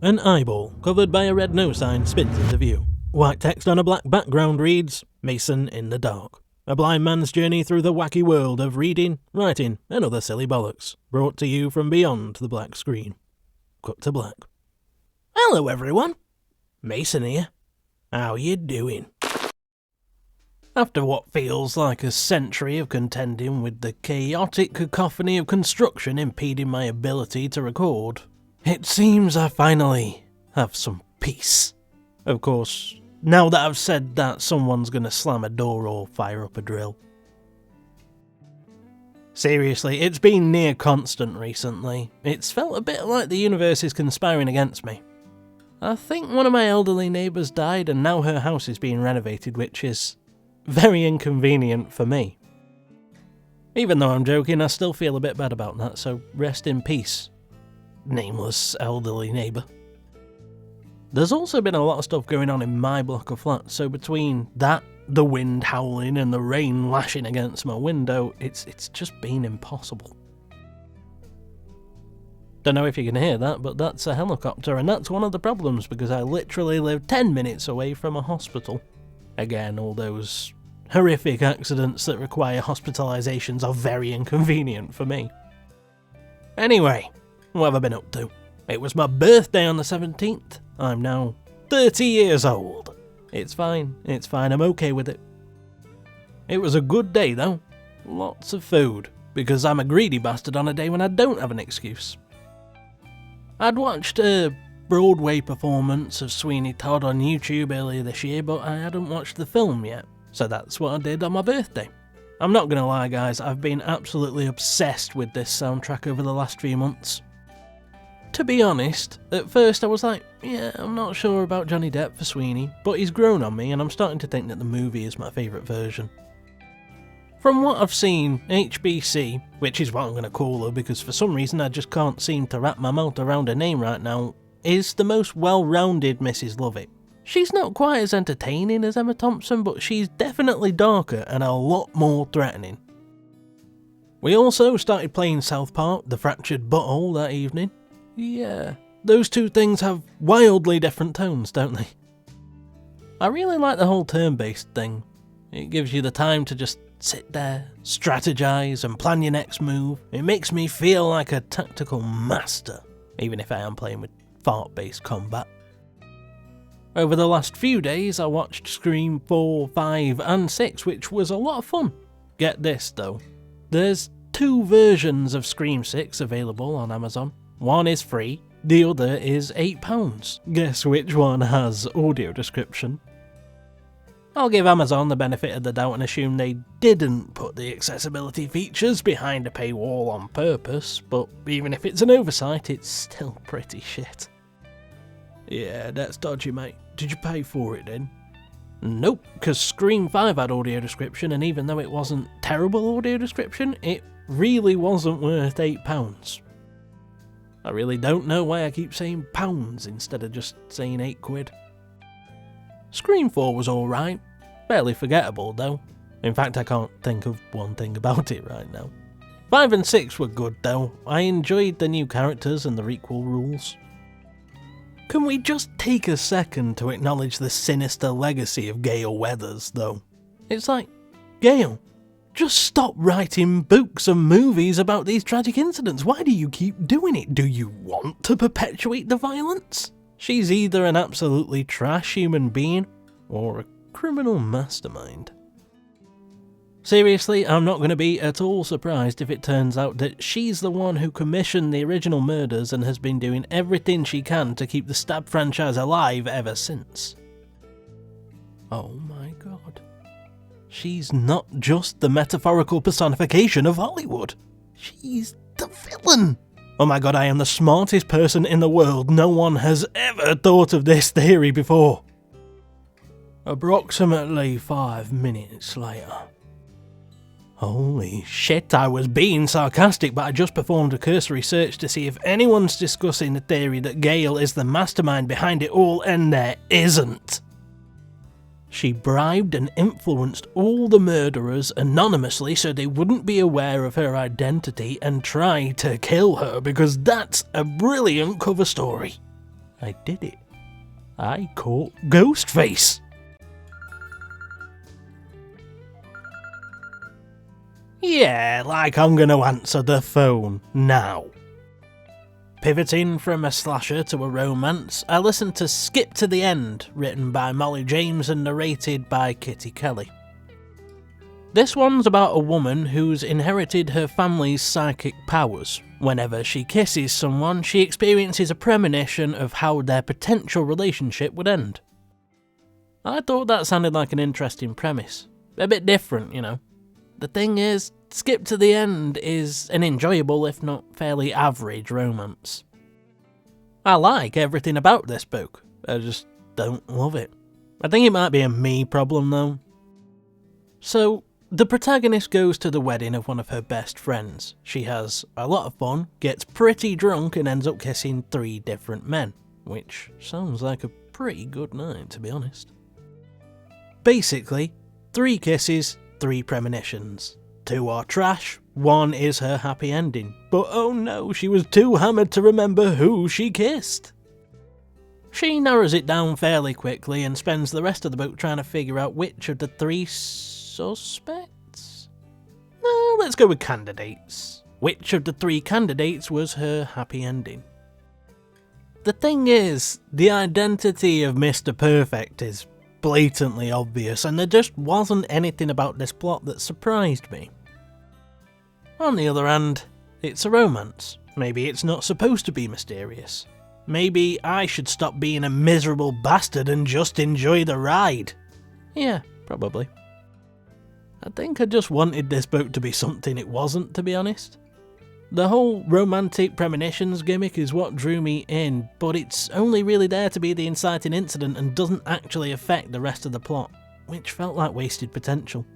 An eyeball covered by a red no sign spins into view. White text on a black background reads, Mason in the dark. A blind man's journey through the wacky world of reading, writing, and other silly bollocks. Brought to you from beyond the black screen. Cut to black. Hello everyone. Mason here. How you doing? After what feels like a century of contending with the chaotic cacophony of construction impeding my ability to record, it seems I finally have some peace. Of course, now that I've said that, someone's gonna slam a door or fire up a drill. Seriously, it's been near constant recently. It's felt a bit like the universe is conspiring against me. I think one of my elderly neighbours died and now her house is being renovated, which is very inconvenient for me. Even though I'm joking, I still feel a bit bad about that, so rest in peace, nameless elderly neighbour. There's also been a lot of stuff going on in my block of flats, so between that, the wind howling and the rain lashing against my window, it's just been impossible. Don't know if you can hear that, but that's a helicopter, and that's one of the problems because I literally live 10 minutes away from a hospital. Again, all those horrific accidents that require hospitalisations are very inconvenient for me. Anyway, what have I been up to? It was my birthday on the 17th. I'm now 30 years old. It's fine, I'm okay with it. It was a good day though. Lots of food, because I'm a greedy bastard on a day when I don't have an excuse. I'd watched a Broadway performance of Sweeney Todd on YouTube earlier this year, but I hadn't watched the film yet, so that's what I did on my birthday. I'm not gonna lie guys, I've been absolutely obsessed with this soundtrack over the last few months. To be honest, at first I was like, yeah, I'm not sure about Johnny Depp for Sweeney, but he's grown on me and I'm starting to think that the movie is my favourite version. From what I've seen, HBC, which is what I'm going to call her because for some reason I just can't seem to wrap my mouth around her name right now, is the most well-rounded Mrs. Lovett. She's not quite as entertaining as Emma Thompson, but she's definitely darker and a lot more threatening. We also started playing South Park, The Fractured Butthole that evening. Yeah, those two things have wildly different tones, don't they? I really like the whole turn-based thing. It gives you the time to just sit there, strategise and plan your next move. It makes me feel like a tactical master, even if I am playing with fart-based combat. Over the last few days I watched Scream 4, 5 and 6, which was a lot of fun. Get this though, there's 2 versions of Scream 6 available on Amazon. One is free, the other is £8. Guess which one has audio description? I'll give Amazon the benefit of the doubt and assume they didn't put the accessibility features behind a paywall on purpose, but even if it's an oversight, it's still pretty shit. Yeah, that's dodgy, mate. Did you pay for it then? Nope, because Scream 5 had audio description, and even though it wasn't terrible audio description, it really wasn't worth £8. I really don't know why I keep saying pounds instead of just saying £8. Scream 4 was alright, fairly forgettable though. In fact, I can't think of one thing about it right now. 5 and 6 were good though. I enjoyed the new characters and the requel rules. Can we just take a second to acknowledge the sinister legacy of Gale Weathers though? It's like, Gale, just stop writing books and movies about these tragic incidents. Why do you keep doing it? Do you want to perpetuate the violence? She's either an absolutely trash human being or a criminal mastermind. Seriously, I'm not going to be at all surprised if it turns out that she's the one who commissioned the original murders and has been doing everything she can to keep the Stab franchise alive ever since. Oh my god. She's not just the metaphorical personification of Hollywood. She's the villain. Oh my god, I am the smartest person in the world. No one has ever thought of this theory before. Approximately 5 minutes later. Holy shit, I was being sarcastic, but I just performed a cursory search to see if anyone's discussing the theory that Gale is the mastermind behind it all, and there isn't. She bribed and influenced all the murderers anonymously so they wouldn't be aware of her identity and try to kill her, because that's a brilliant cover story. I did it. I caught Ghostface! Yeah, like I'm gonna answer the phone now. Pivoting from a slasher to a romance, I listened to Skip to the End, written by Molly James and narrated by Kitty Kelly. This one's about a woman who's inherited her family's psychic powers. Whenever she kisses someone, she experiences a premonition of how their potential relationship would end. I thought that sounded like an interesting premise. A bit different, you know. The thing is, Skip to the End is an enjoyable, if not fairly average, romance. I like everything about this book, I just don't love it. I think it might be a me problem though. So, the protagonist goes to the wedding of one of her best friends. She has a lot of fun, gets pretty drunk and ends up kissing 3 different men, which sounds like a pretty good night to be honest. Basically, 3 kisses, 3 premonitions. 2 are trash, 1 is her happy ending. But oh no, she was too hammered to remember who she kissed. She narrows it down fairly quickly and spends the rest of the book trying to figure out which of the 3 suspects? No, let's go with candidates. Which of the 3 candidates was her happy ending? The thing is, the identity of Mr. Perfect is blatantly obvious, and there just wasn't anything about this plot that surprised me. On the other hand, it's a romance. Maybe it's not supposed to be mysterious. Maybe I should stop being a miserable bastard and just enjoy the ride. Yeah, probably. I think I just wanted this book to be something it wasn't, to be honest. The whole romantic premonitions gimmick is what drew me in, but it's only really there to be the inciting incident and doesn't actually affect the rest of the plot, which felt like wasted potential.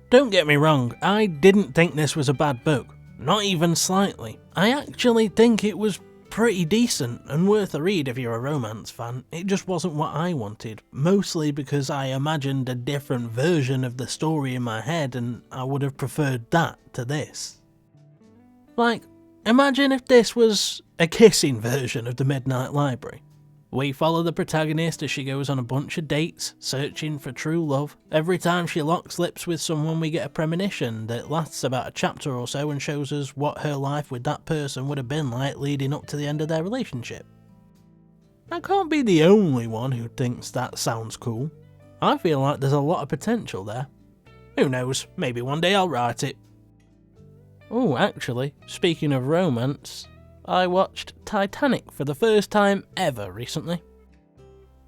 Don't get me wrong, I didn't think this was a bad book, not even slightly. I actually think it was pretty decent and worth a read if you're a romance fan. It just wasn't what I wanted, mostly because I imagined a different version of the story in my head and I would have preferred that to this. Like, imagine if this was a kissing version of the Midnight Library. We follow the protagonist as she goes on a bunch of dates, searching for true love. Every time she locks lips with someone we get a premonition that lasts about a chapter or so and shows us what her life with that person would have been like leading up to the end of their relationship. I can't be the only one who thinks that sounds cool. I feel like there's a lot of potential there. Who knows, maybe one day I'll write it. Oh, actually, speaking of romance, I watched Titanic for the first time ever recently.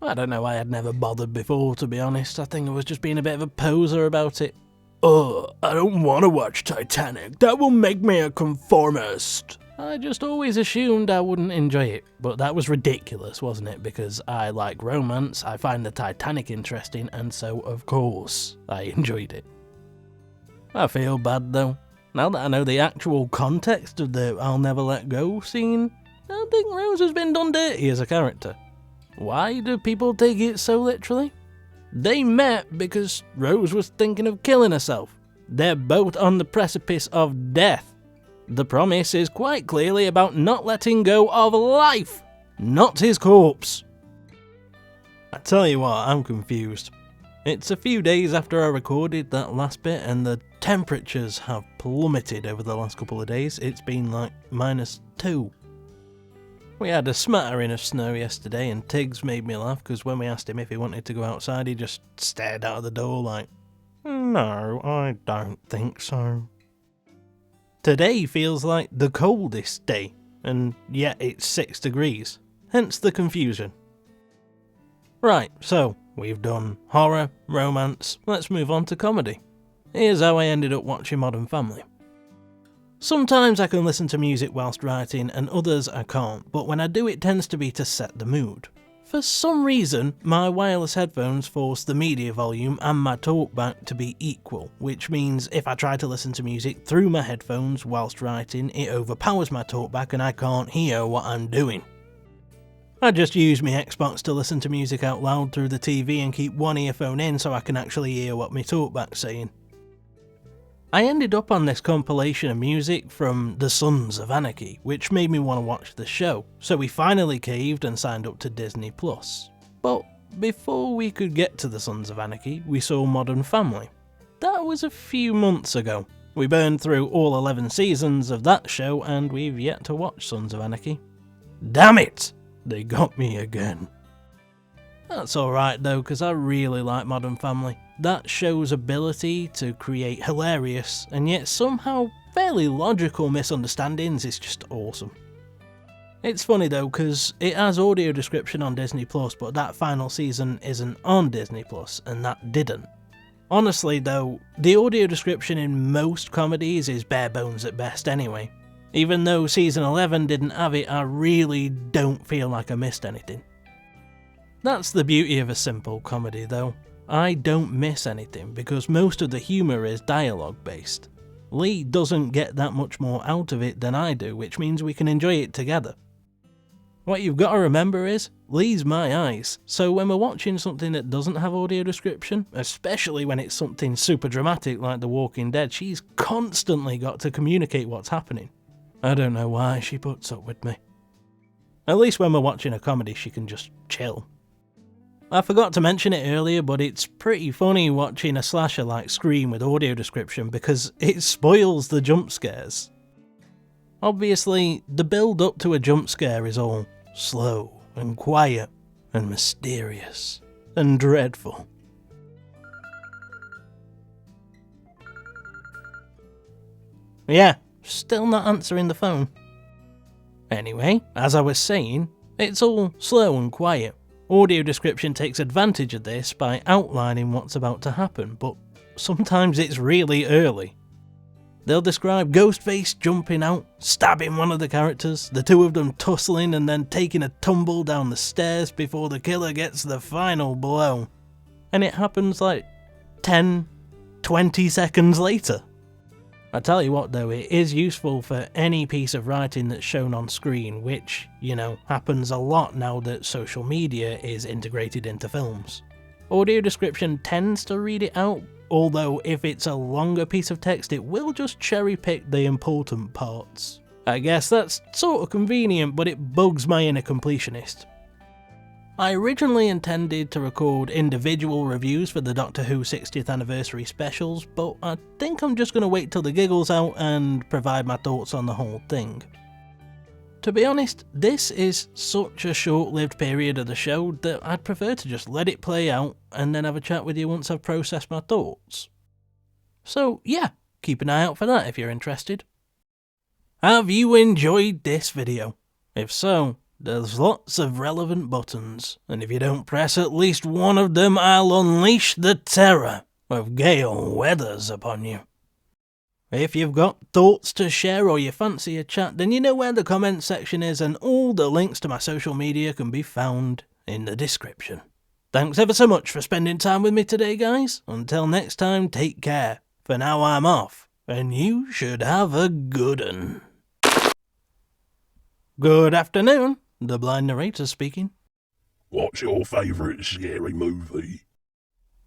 I don't know why I'd never bothered before, to be honest. I think I was just being a bit of a poser about it. Oh, I don't want to watch Titanic. That will make me a conformist. I just always assumed I wouldn't enjoy it, but that was ridiculous, wasn't it? Because I like romance, I find the Titanic interesting, and so, of course, I enjoyed it. I feel bad, though. Now that I know the actual context of the I'll Never Let Go scene, I think Rose has been done dirty as a character. Why do people take it so literally? They met because Rose was thinking of killing herself. They're both on the precipice of death. The promise is quite clearly about not letting go of life, not his corpse. I tell you what, I'm confused. It's a few days after I recorded that last bit and the temperatures have plummeted over the last couple of days. It's been like -2. We had a smattering of snow yesterday and Tiggs made me laugh because when we asked him if he wanted to go outside he just stared out of the door like, no, I don't think so. Today feels like the coldest day and yet it's 6 degrees, hence the confusion. Right, so we've done horror, romance, let's move on to comedy. Here's how I ended up watching Modern Family. Sometimes I can listen to music whilst writing and others I can't, but when I do it tends to be to set the mood. For some reason, my wireless headphones force the media volume and my talkback to be equal, which means if I try to listen to music through my headphones whilst writing, it overpowers my talkback and I can't hear what I'm doing. I just use my Xbox to listen to music out loud through the TV and keep one earphone in so I can actually hear what my talkback's saying. I ended up on this compilation of music from The Sons of Anarchy, which made me want to watch the show, so we finally caved and signed up to Disney+. But before we could get to The Sons of Anarchy, we saw Modern Family. That was a few months ago. We burned through all 11 seasons of that show and we've yet to watch Sons of Anarchy. Damn it! They got me again. That's alright though, because I really like Modern Family. That show's ability to create hilarious and yet somehow fairly logical misunderstandings is just awesome. It's funny though, because it has audio description on Disney+, but that final season isn't on Disney+, and that didn't. Honestly though, the audio description in most comedies is bare bones at best anyway. Even though season 11 didn't have it, I really don't feel like I missed anything. That's the beauty of a simple comedy though. I don't miss anything because most of the humour is dialogue based. Lee doesn't get that much more out of it than I do, which means we can enjoy it together. What you've got to remember is, Lee's my eyes, so when we're watching something that doesn't have audio description, especially when it's something super dramatic like The Walking Dead, she's constantly got to communicate what's happening. I don't know why she puts up with me. At least when we're watching a comedy she can just chill. I forgot to mention it earlier, but it's pretty funny watching a slasher like Scream with audio description because it spoils the jump scares. Obviously, the build up to a jump scare is all slow and quiet and mysterious and dreadful. Yeah, still not answering the phone. Anyway, as I was saying, it's all slow and quiet. Audio description takes advantage of this by outlining what's about to happen, but sometimes it's really early. They'll describe Ghostface jumping out, stabbing one of the characters, the two of them tussling and then taking a tumble down the stairs before the killer gets the final blow. And it happens like 10, 20 seconds later. I tell you what though, it is useful for any piece of writing that's shown on screen, which, happens a lot now that social media is integrated into films. Audio description tends to read it out, although if it's a longer piece of text it will just cherry pick the important parts. I guess that's sort of convenient, but it bugs my inner completionist. I originally intended to record individual reviews for the Doctor Who 60th anniversary specials, but I think I'm just going to wait till the giggle's out and provide my thoughts on the whole thing. To be honest, this is such a short-lived period of the show that I'd prefer to just let it play out and then have a chat with you once I've processed my thoughts. So yeah, keep an eye out for that if you're interested. Have you enjoyed this video? If so, there's lots of relevant buttons, and if you don't press at least one of them, I'll unleash the terror of Gale Weathers upon you. If you've got thoughts to share or you fancy a chat, then you know where the comment section is, and all the links to my social media can be found in the description. Thanks ever so much for spending time with me today, guys. Until next time, take care. For now, I'm off, and you should have a good one. Good afternoon. The Blind Narrator speaking. What's your favourite scary movie?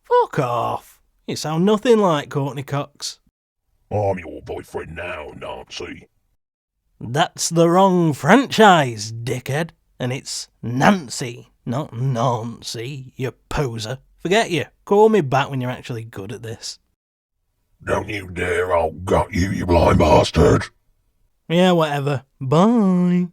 Fuck off. You sound nothing like Courtney Cox. I'm your boyfriend now, Nancy. That's the wrong franchise, dickhead. And it's Nancy, not Nancy, you poser. Forget you. Call me back when you're actually good at this. Don't you dare, I'll gut you, you blind bastard. Yeah, whatever. Bye.